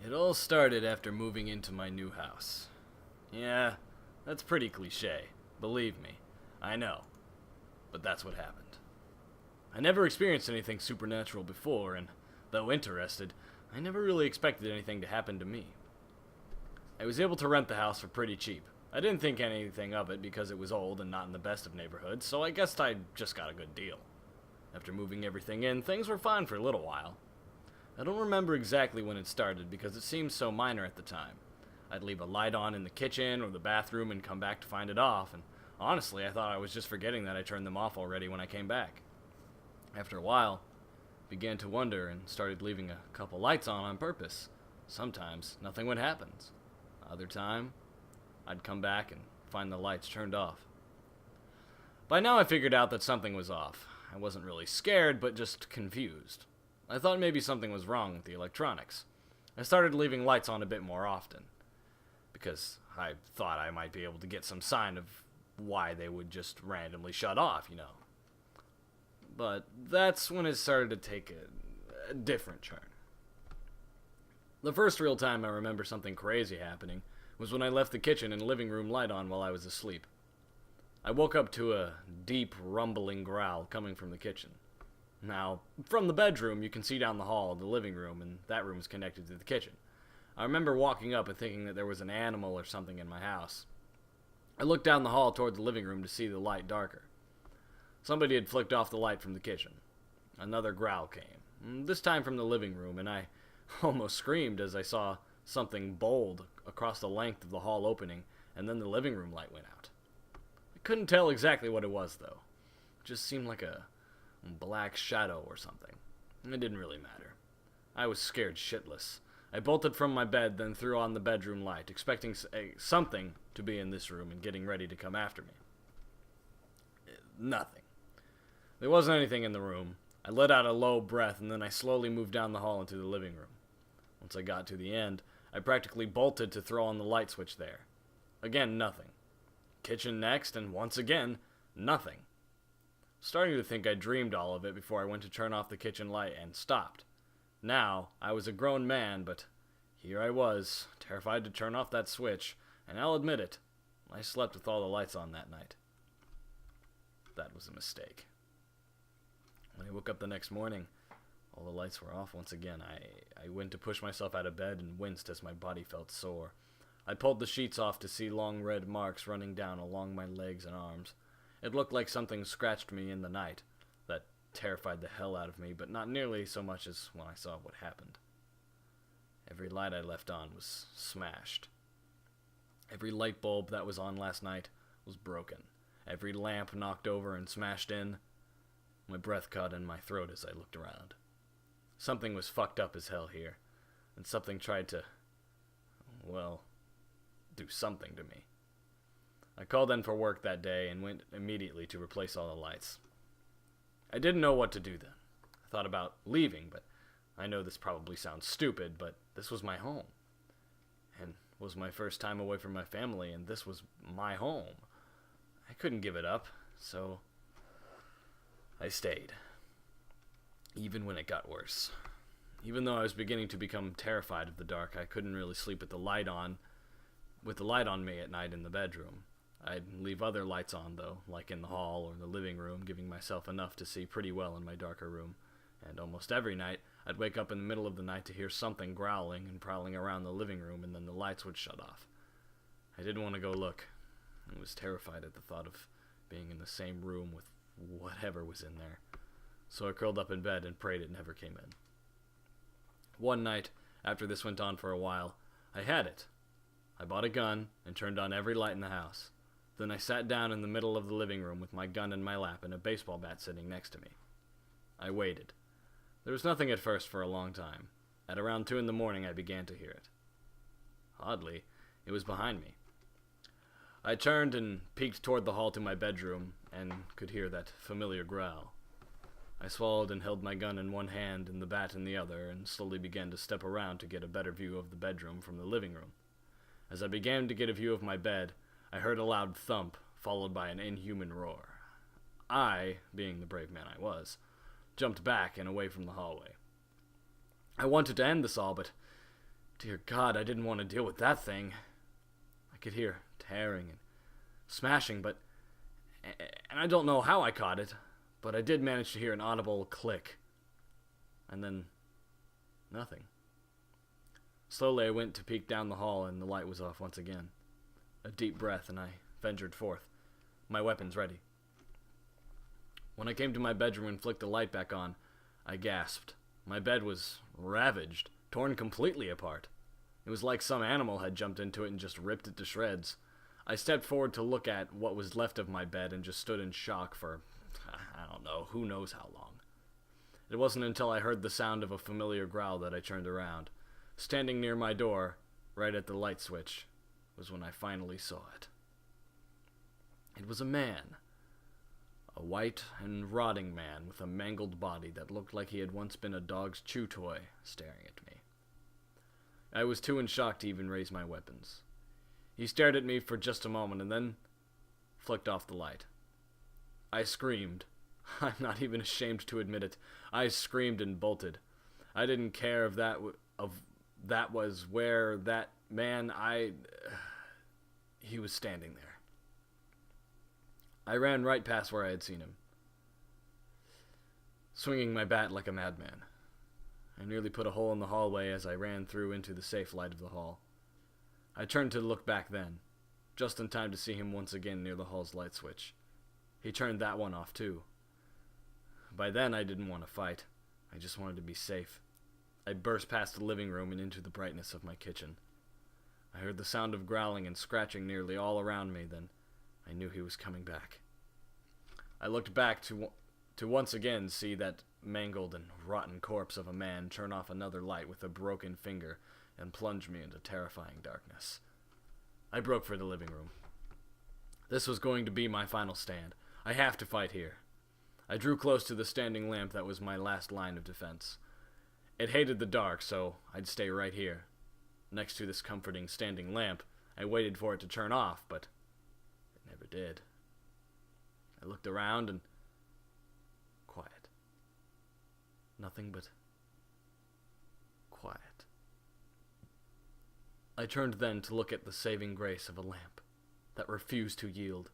It all started after moving into my new house. Yeah, that's pretty cliche. Believe me. I know. But that's what happened. I never experienced anything supernatural before, and though interested, I never really expected anything to happen to me. I was able to rent the house for pretty cheap. I didn't think anything of it because it was old and not in the best of neighborhoods, so I guessed I just got a good deal. After moving everything in, things were fine for a little while. I don't remember exactly when it started because it seemed so minor at the time. I'd leave a light on in the kitchen or the bathroom and come back to find it off, and honestly, I thought I was just forgetting that I turned them off already when I came back. After a while, I began to wonder and started leaving a couple lights on purpose. Sometimes, nothing would happen. Other time, I'd come back and find the lights turned off. By now I figured out that something was off. I wasn't really scared, but just confused. I thought maybe something was wrong with the electronics. I started leaving lights on a bit more often, because I thought I might be able to get some sign of why they would just randomly shut off, you know. But that's when it started to take a different turn. The first real time I remember something crazy happening was when I left the kitchen and living room light on while I was asleep. I woke up to a deep, rumbling growl coming from the kitchen. Now, from the bedroom, you can see down the hall the living room, and that room is connected to the kitchen. I remember walking up and thinking that there was an animal or something in my house. I looked down the hall toward the living room to see the light darker. Somebody had flicked off the light from the kitchen. Another growl came, this time from the living room, and I almost screamed as I saw something bold across the length of the hall opening, and then the living room light went out. I couldn't tell exactly what it was, though. It just seemed like a black shadow or something. It didn't really matter. I was scared shitless. I bolted from my bed, then threw on the bedroom light, expecting something to be in this room and getting ready to come after me. Nothing. There wasn't anything in the room. I let out a low breath, and then I slowly moved down the hall into the living room. Once I got to the end, I practically bolted to throw on the light switch there. Again, nothing. Kitchen next, and once again, nothing. Starting to think I dreamed all of it before I went to turn off the kitchen light and stopped. Now, I was a grown man, but here I was, terrified to turn off that switch, and I'll admit it, I slept with all the lights on that night. That was a mistake. When I woke up the next morning, all the lights were off once again. I went to push myself out of bed and winced as my body felt sore. I pulled the sheets off to see long red marks running down along my legs and arms. It looked like something scratched me in the night. That terrified the hell out of me, but not nearly so much as when I saw what happened. Every light I left on was smashed. Every light bulb that was on last night was broken. Every lamp knocked over and smashed in. My breath caught in my throat as I looked around. Something was fucked up as hell here, and something tried to, well, do something to me. I called in for work that day and went immediately to replace all the lights. I didn't know what to do then. I thought about leaving, but I know this probably sounds stupid, but this was my home. And was my first time away from my family, and this was my home. I couldn't give it up, so I stayed. Even when it got worse. Even though I was beginning to become terrified of the dark, I couldn't really sleep with the light on me at night in the bedroom. I'd leave other lights on, though, like in the hall or the living room, giving myself enough to see pretty well in my darker room. And almost every night, I'd wake up in the middle of the night to hear something growling and prowling around the living room, and then the lights would shut off. I didn't want to go look. I was terrified at the thought of being in the same room with whatever was in there. So I curled up in bed and prayed it never came in. One night, after this went on for a while, I had it. I bought a gun and turned on every light in the house. Then I sat down in the middle of the living room with my gun in my lap and a baseball bat sitting next to me. I waited. There was nothing at first for a long time. At around 2 a.m, I began to hear it. Oddly, it was behind me. I turned and peeked toward the hall to my bedroom and could hear that familiar growl. I swallowed and held my gun in one hand and the bat in the other and slowly began to step around to get a better view of the bedroom from the living room. As I began to get a view of my bed, I heard a loud thump, followed by an inhuman roar. I, being the brave man I was, jumped back and away from the hallway. I wanted to end this all, but Dear God, I didn't want to deal with that thing. I could hear tearing and smashing, and I don't know how I caught it, but I did manage to hear an audible click. And then, nothing. Slowly I went to peek down the hall, and the light was off once again. A deep breath, and I ventured forth, my weapons ready. When I came to my bedroom and flicked the light back on, I gasped. My bed was ravaged, torn completely apart. It was like some animal had jumped into it and just ripped it to shreds. I stepped forward to look at what was left of my bed and just stood in shock for, I don't know, who knows how long. It wasn't until I heard the sound of a familiar growl that I turned around. Standing near my door, right at the light switch, was when I finally saw it. It was a man. A white and rotting man with a mangled body that looked like he had once been a dog's chew toy staring at me. I was too in shock to even raise my weapons. He stared at me for just a moment and then flicked off the light. I screamed. I'm not even ashamed to admit it. I screamed and bolted. I didn't care if that was where that man he was standing there. I ran right past where I had seen him, swinging my bat like a madman. I nearly put a hole in the hallway as I ran through into the safe light of the hall. I turned to look back then, just in time to see him once again near the hall's light switch. He turned that one off too. By then I didn't want to fight. I just wanted to be safe. I burst past the living room and into the brightness of my kitchen. I heard the sound of growling and scratching nearly all around me, then I knew he was coming back. I looked back to once again see that mangled and rotten corpse of a man turn off another light with a broken finger and plunge me into terrifying darkness. I broke for the living room. This was going to be my final stand. I have to fight here. I drew close to the standing lamp that was my last line of defense. It hated the dark, so I'd stay right here. Next to this comforting standing lamp, I waited for it to turn off, but it never did. I looked around and quiet. Nothing but quiet. I turned then to look at the saving grace of a lamp that refused to yield.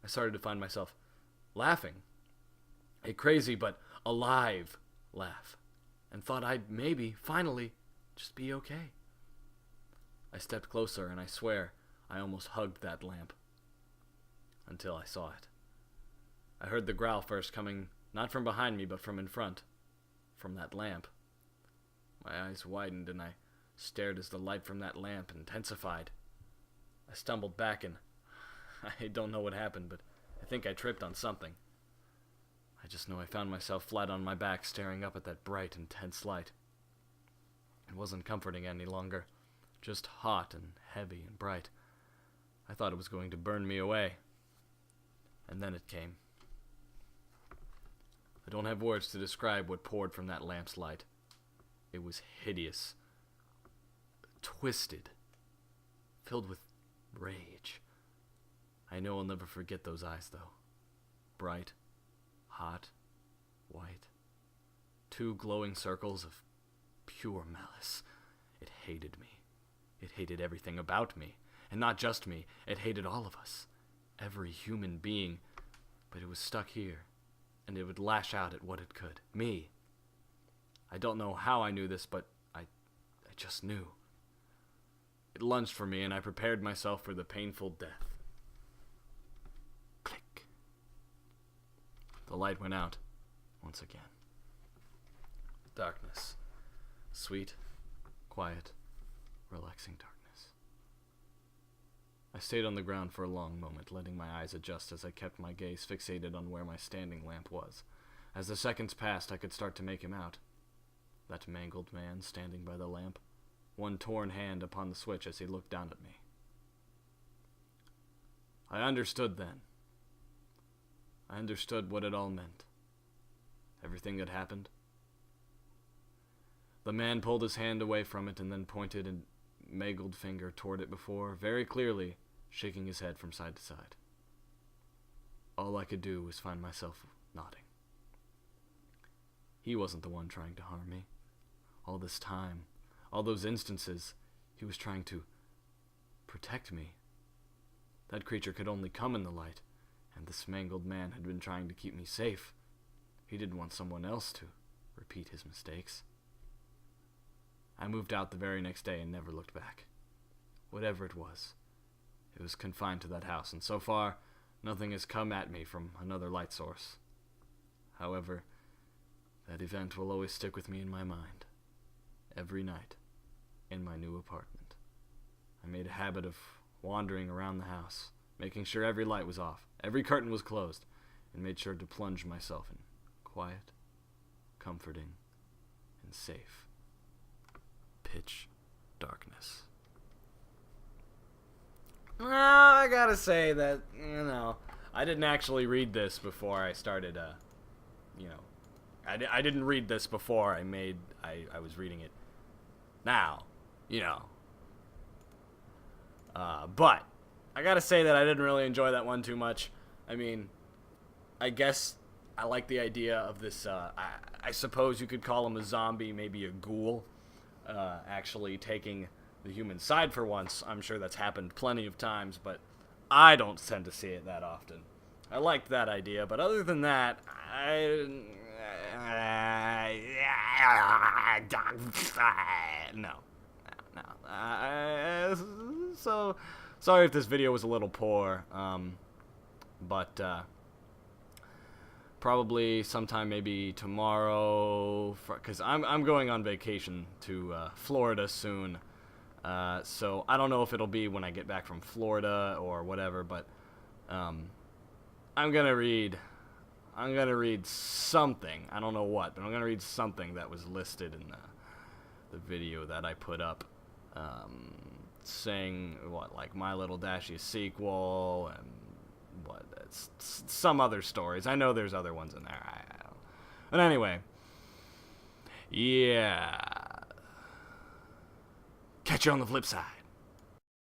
I started to find myself laughing. A crazy but alive laugh. And thought I'd maybe, finally, just be okay. I stepped closer and I swear I almost hugged that lamp. Until I saw it. I heard the growl first coming not from behind me but from in front. From that lamp. My eyes widened and I stared as the light from that lamp intensified. I stumbled back and I don't know what happened, but I think I tripped on something. I just know I found myself flat on my back staring up at that bright, intense light. It wasn't comforting any longer, just hot and heavy and bright. I thought it was going to burn me away. And then it came. I don't have words to describe what poured from that lamp's light. It was hideous, twisted, filled with rage. I know I'll never forget those eyes, though. Bright, hot, white. 2 glowing circles of pure malice. It hated me. It hated everything about me. And not just me. It hated all of us. Every human being. But it was stuck here. And it would lash out at what it could. Me. I don't know how I knew this, but I just knew. It lunged for me, and I prepared myself for the painful death. Click. The light went out once again. Darkness. Sweet, quiet, relaxing darkness. I stayed on the ground for a long moment, letting my eyes adjust as I kept my gaze fixated on where my standing lamp was. As the seconds passed, I could start to make him out. That mangled man standing by the lamp, one torn hand upon the switch as he looked down at me. I understood then. I understood what it all meant. Everything that happened. The man pulled his hand away from it and then pointed a mangled finger toward it before, very clearly, shaking his head from side to side. All I could do was find myself nodding. He wasn't the one trying to harm me. All this time, all those instances, he was trying to protect me. That creature could only come in the light, and this mangled man had been trying to keep me safe. He didn't want someone else to repeat his mistakes. I moved out the very next day and never looked back. Whatever it was confined to that house, and so far, nothing has come at me from another light source. However, that event will always stick with me in my mind. Every night, in my new apartment. I made a habit of wandering around the house, making sure every light was off, every curtain was closed, and made sure to plunge myself in quiet, comforting, and safe pitch darkness. Well, I gotta say that, I didn't actually read this before I started, I didn't read this before I was reading it now, but I gotta say that I didn't really enjoy that one too much. I mean, I guess I like the idea of this, I suppose you could call him a zombie, maybe a ghoul, actually taking the human side for once. I'm sure that's happened plenty of times, but I don't tend to see it that often. I liked that idea, but other than that, no. So, sorry if this video was a little poor, but probably sometime maybe tomorrow, because I'm going on vacation to Florida soon, so I don't know if it'll be when I get back from Florida or whatever, but I'm gonna read something. I don't know what, but I'm gonna read something that was listed in the video that I put up, saying like My Little Dashie sequel and it's some other stories. I know there's other ones in there. I don't. But anyway, yeah. Catch you on the flip side.